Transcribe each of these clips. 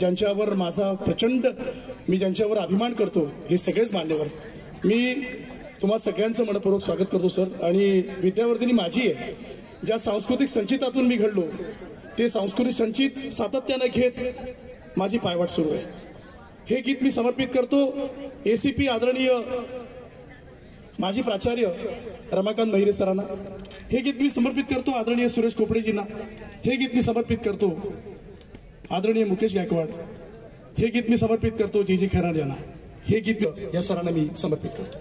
ज्यांच्यावर माझा प्रचंड मी ज्यांच्यावर अभिमान करतो हे सगळेच मान्यवर. मी तुम्हा सगळ्यांचं मनपूर्वक स्वागत करतो सर. आणि विद्यावर्धिनी माझी आहे. ज्या सांस्कृतिक संचितातून मी घडलो ते सांस्कृतिक संचित सातत्याने घेत माझी पायवाट सुरू आहे. हे गीत मी समर्पित करतो ACP आदरणीय माजी प्राचार्य रमाकांत महिरे सरांना. हे गीत मी समर्पित करतो आदरणीय सुरेश खोपडेजींना. हे गीत मी समर्पित करतो आदरणीय मुकेश गायकवाड. हे गीत मी समर्पित करतो जी खराड यांना. हे गीत या सरांना मी समर्पित करतो.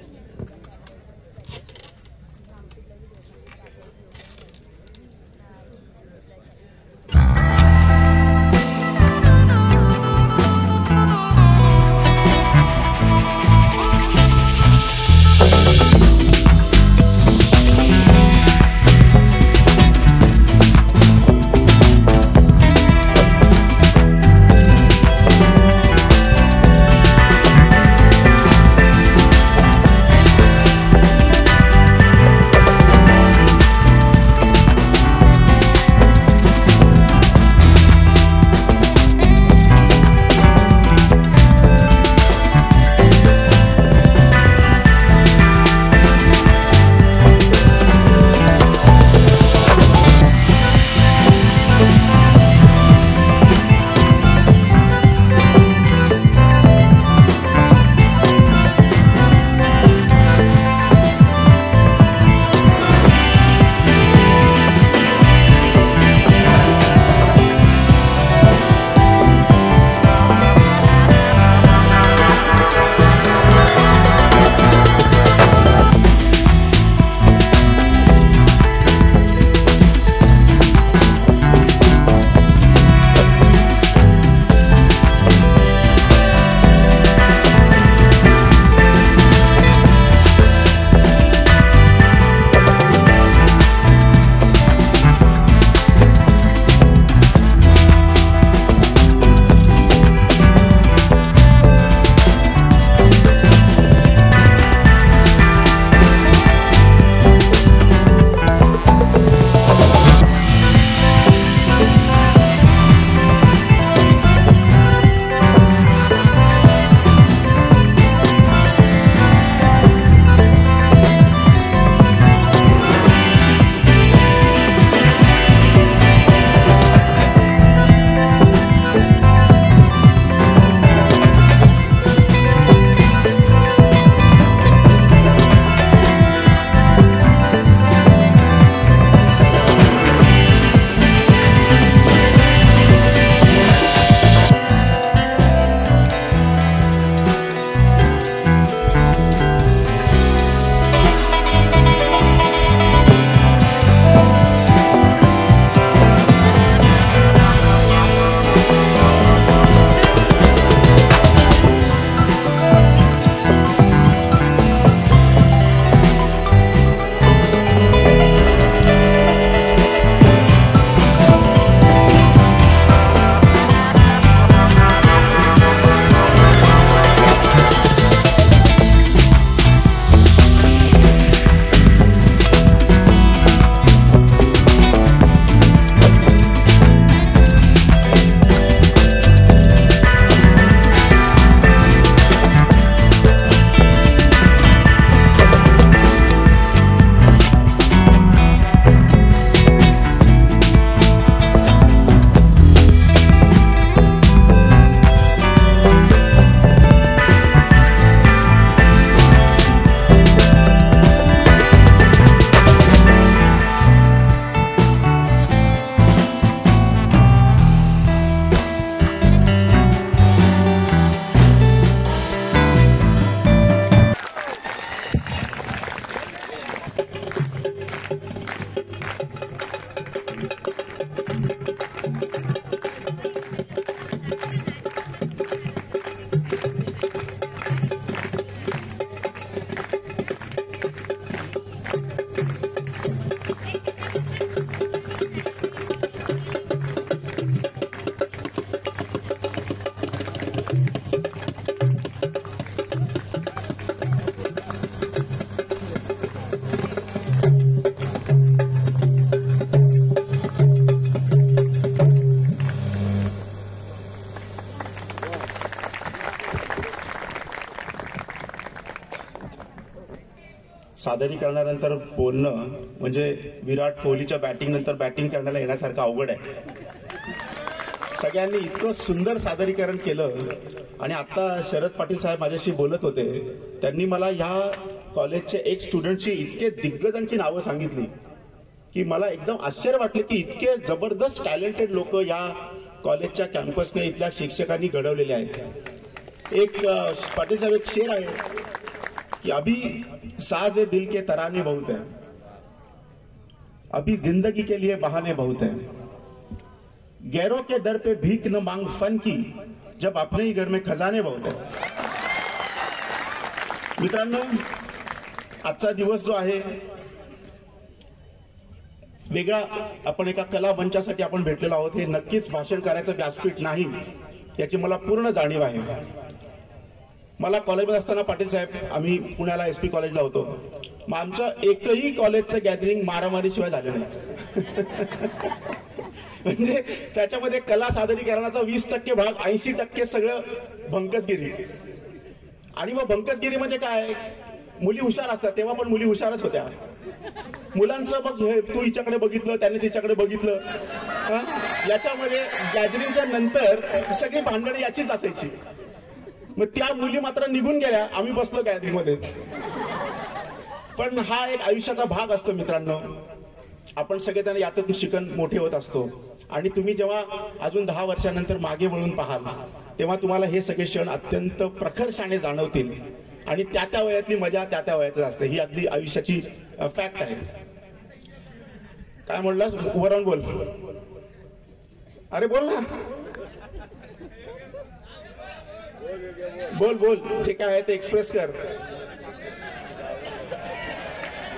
सादरीकरणानंतर बोलणं म्हणजे विराट कोहलीच्या बॅटिंग नंतर बॅटिंग करण्याला येण्यासारखं अवघड आहे. सगळ्यांनी इतकं सुंदर सादरीकरण केलं. आणि आता शरद पाटील साहेब माझ्याशी बोलत होते, त्यांनी मला ह्या कॉलेजच्या एक स्टुडंटची इतके दिग्गजांची नावं सांगितली की मला एकदम आश्चर्य वाटलं की इतके जबरदस्त टॅलेंटेड लोक या कॉलेजच्या कॅम्पसने इथल्या शिक्षकांनी घडवलेले आहेत. एक पाटील साहेब एक शेर आहे कि अभी साज दिल के तराने बहुत है, अभी जिंदगी के लिए बहाने बहुत है, गैरों के दर पे भीख न मांग फन की, जब अपने ही घर में खजाने बहुत है. मित्रांनो, आजचा दिवस जो आहे वेगळा, आपण एका कला मंचासाठी आपण भेटलेलो आहोत. हे नक्कीच भाषण करायचं व्यासपीठ नाही याची मला पूर्ण जाणीव आहे. मला कॉलेजमध्ये असताना पाटील साहेब, आम्ही पुण्याला SP कॉलेजला होतो, मग आमचं एकही कॉलेजचं गॅदरिंग मारामारीशिवाय झालं नाही. म्हणजे त्याच्यामध्ये कला सादरीकरणाचा 20% भाग, 80% सगळं भंकसगिरी. आणि मग भंकसगिरी म्हणजे काय, मुली हुशार असतात, तेव्हा पण मुली हुशारच होत्या. मुलांचं मग तू हिच्याकडे बघितलं, त्याने तिच्याकडे बघितलं, याच्यामध्ये गॅदरिंगच्या नंतर सगळी भांडणं याचीच असायची. मग त्या मुली मात्र निघून गेल्या, आम्ही बसलो गॅदरिंग मध्ये. पण हा एक आयुष्याचा भाग असतो मित्रांनो. आपण सगळेजण यातून शिकून मोठे होत असतो. आणि तुम्ही जेव्हा अजून 10 वर्षानंतर मागे वळून पाहाल तेव्हा तुम्हाला हे सगळे क्षण अत्यंत प्रखरपणे जाणवतील. आणि त्या वयातली मजा त्या वयातच असते. ही अगदी आयुष्याची फॅक्ट आहे. काय म्हणलास, उभं राहून बोल. अरे बोल ना, बोल बोल, जे काय आहे ते एक्सप्रेस कर.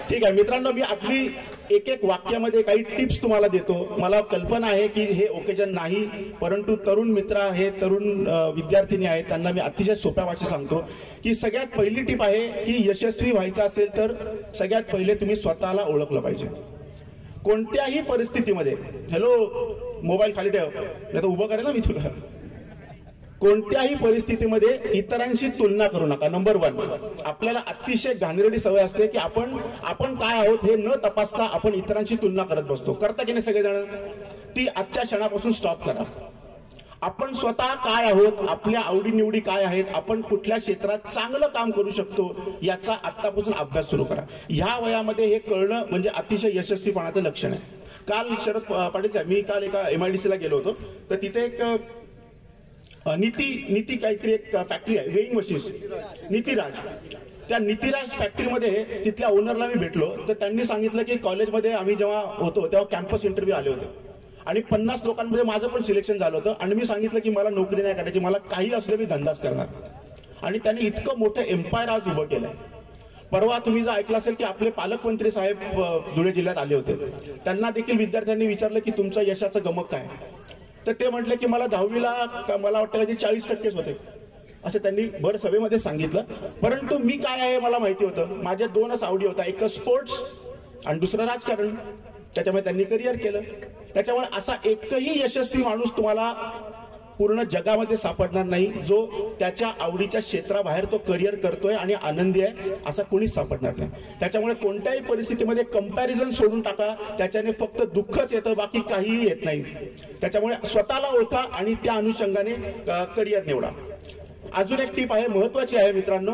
ठीक आहे मित्रांनो, मी आपली एक वाक्यामध्ये काही टिप्स तुम्हाला देतो. मला कल्पना आहे की हे ओकेजन नाही, परंतु तरुण मित्र हे तरुण विद्यार्थिनी आहेत, त्यांना मी अतिशय सोप्या भाषेत सांगतो की सगळ्यात पहिली टिप आहे की यशस्वी व्हायचं असेल तर सगळ्यात पहिले तुम्ही स्वतःला ओळखलं पाहिजे. कोणत्याही परिस्थितीमध्ये, हॅलो मोबाईल खाली ठेव नाही तर उभं करेल ना मी तुला. कोणत्याही परिस्थितीमध्ये इतरांशी तुलना करू नका. नंबर 1, आपल्याला अतिशय घाणेरडी सवय असते की आपण काय आहोत हे न तपासता आपण इतरांशी तुलना करत बसतो. करता की नाही सगळेजण? ती आजच्या क्षणापासून स्टॉप करा. आपण स्वतः काय आहोत, आपल्या आवडीनिवडी काय आहेत, आपण कुठल्या क्षेत्रात चांगलं काम करू शकतो याचा आतापासून अभ्यास सुरू करा. ह्या वयामध्ये हे कळणं म्हणजे अतिशय यशस्वीपणाचं लक्षण आहे. काल शरद पाटील साहेब, मी काल एका MIDC ला गेलो होतो, तर तिथे एक नीती काहीतरी एक फॅक्टरी आहे, वेइंग मशीन्स, नीतीराज. त्या नीतीराज फॅक्टरीमध्ये तिथल्या ओनरला मी भेटलो, तर त्यांनी सांगितलं की कॉलेजमध्ये आम्ही जेव्हा होतो तेव्हा कॅम्पस इंटरव्ह्यू आले होते आणि 50 लोकांमध्ये माझं पण सिलेक्शन झालं होतं. आणि मी सांगितलं की मला नोकरी नाही करायची, मला काही असलं मी धंदाच करणार. आणि त्यांनी इतकं मोठं एम्पायर आज उभं केलंय. परवा तुम्ही जर ऐकलं असेल की आपले पालकमंत्री साहेब धुळे जिल्ह्यात आले होते, त्यांना देखील विद्यार्थ्यांनी विचारलं की तुमचं यशाचं गमक काय. तर ते म्हटले की मला 10वीला मला वाटतं की 40% होते, असं त्यांनी भर सभेमध्ये सांगितलं. परंतु मी काय आहे मला माहिती होतं. माझ्या 2च आवडी होत्या, एक स्पोर्ट्स आणि दुसरं राजकारण. त्याच्यामुळे त्यांनी करिअर केलं. त्याच्यामुळे असा एकही यशस्वी माणूस तुम्हाला पूर्ण जगामध्ये सापडणार नाही जो त्याच्या आवडीच्या क्षेत्राबाहेर तो करिअर करतोय आणि आनंदी आहे, असा कोणीच सापडणार नाही. त्याच्यामुळे कोणत्याही परिस्थितीमध्ये कंपॅरिझन सोडून टाका, त्याच्याने फक्त दुःखच येतं, बाकी काहीही येत नाही. त्याच्यामुळे स्वतःला ओळखा आणि त्या अनुषंगाने करिअर निवडा. अजून एक टीप आहे, महत्वाची आहे मित्रांनो.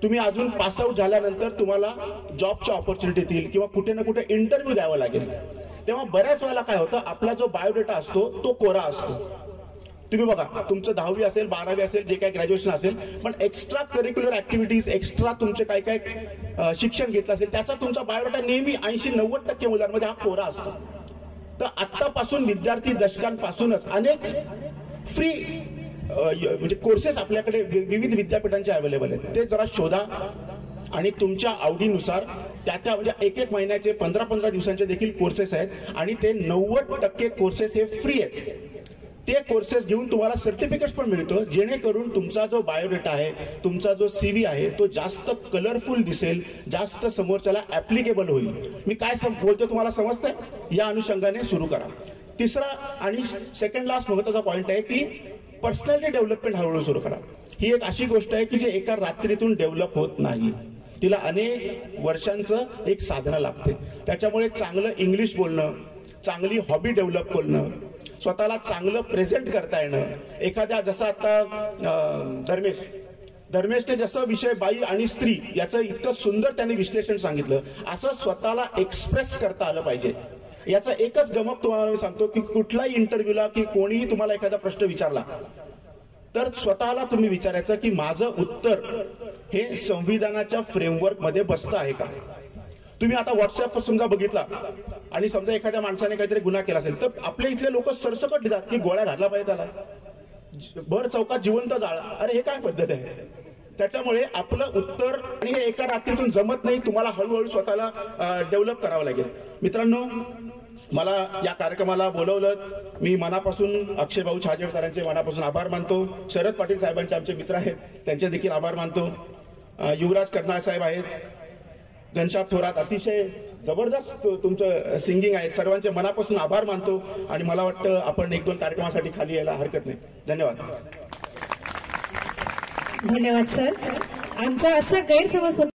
तुम्ही अजून पास आउट झाल्यानंतर तुम्हाला जॉबच्या ऑपॉर्च्युनिटी येतील किंवा कुठे ना कुठे इंटरव्ह्यू द्यावा लागेल. तेव्हा बऱ्याच वेळेला काय होतं, आपला जो बायोडेटा असतो तो कोरा असतो. तुम्ही बघा, तुमचं 10वी असेल, 12वी असेल, जे काही ग्रॅज्युएशन असेल, पण एक्स्ट्रा करिक्युलर ऍक्टिव्हिटीज, एक्स्ट्रा तुमचे काय काय शिक्षण घेतलं असेल त्याचा तुमचा बायोडेटा नेहमी 80-90% मुलांमध्ये हा कोरा असतो. तर आतापासून विद्यार्थी दशकांपासूनच अनेक फ्री म्हणजे कोर्सेस आपल्याकडे विविध विद्यापीठांचे अवेलेबल आहेत. ते जरा शोधा आणि तुमच्या आवडीनुसार त्या म्हणजे 1-1 महिन्याचे, 15-15 दिवसांचे देखील कोर्सेस आहेत आणि ते 90% कोर्सेस हे फ्री आहेत. ते कोर्सेस घेऊन तुम्हाला सर्टिफिकेट्स पण मिळतो, जेणेकरून तुमचा जो बायोडेटा आहे, तुमचा जो CV आहे तो जास्त कलरफुल दिसेल, जास्त समोरच्याला ऍप्लिकेबल होईल. मी काय बोलतो तुम्हाला समजतंय? या अनुषंगाने सुरू करा. तिसरा आणि सेकंड लास्ट महत्वाचा पॉइंट आहे की पर्सनॅलिटी डेव्हलपमेंट हळूहळू सुरू करा. ही एक अशी गोष्ट आहे की जी एका रात्रीतून डेव्हलप होत नाही. तिला अनेक वर्षांचं एक साधना लागते. त्याच्यामुळे चांगलं इंग्लिश बोलणं, चांगली हॉबी डेव्हलप करणं, स्वतःला चांगलं प्रेझेंट करता येणं, एखाद्या जसं आता धर्मेशने जसं विषय बाई आणि स्त्री याचं इतकं सुंदर त्यांनी विश्लेषण सांगितलं, असं स्वतःला एक्सप्रेस करता आलं पाहिजे. याचा एकच गमक तुम्हाला मी सांगतो की कुठलाही इंटरव्ह्यूला की कोणीही तुम्हाला एखादा प्रश्न विचारला तर स्वतःला तुम्ही विचारायचं की माझं उत्तर हे संविधानाच्या फ्रेमवर्क मध्ये बसतं आहे का. तुम्ही आता व्हॉट्सअप समजा बघितला आणि समजा एखाद्या माणसाने काहीतरी गुन्हा केला असेल तर आपल्या इथले लोक सरसकट लिहितात की गोळ्या घातला पाहिजे त्याला, भर चौकात जिवंत जाळा. अरे हे काय पद्धत आहे. त्याच्यामुळे आपलं उत्तर आणि हे एका रात्रीतून जमत नाही, तुम्हाला हळूहळू स्वतःला डेव्हलप करावं लागेल. मित्रांनो, मला या कार्यक्रमाला बोलवलं, मी मनापासून अक्षय भाऊ छाजेड सरांचे मनापासून आभार मानतो. शरद पाटील साहेबांचे आमचे मित्र आहेत त्यांचे देखील आभार मानतो. युवराज कर्नाळ साहेब आहेत, घनश्याम थोरात, अतिशय जबरदस्त तुमचं सिंगिंग आहे. सर्वांचे मनापासून आभार मानतो आणि मला वाटतं आपण 1-2 कार्यक्रमासाठी खाली यायला हरकत नाही. धन्यवाद. धन्यवाद सर. आमचा असा गैरसमज होता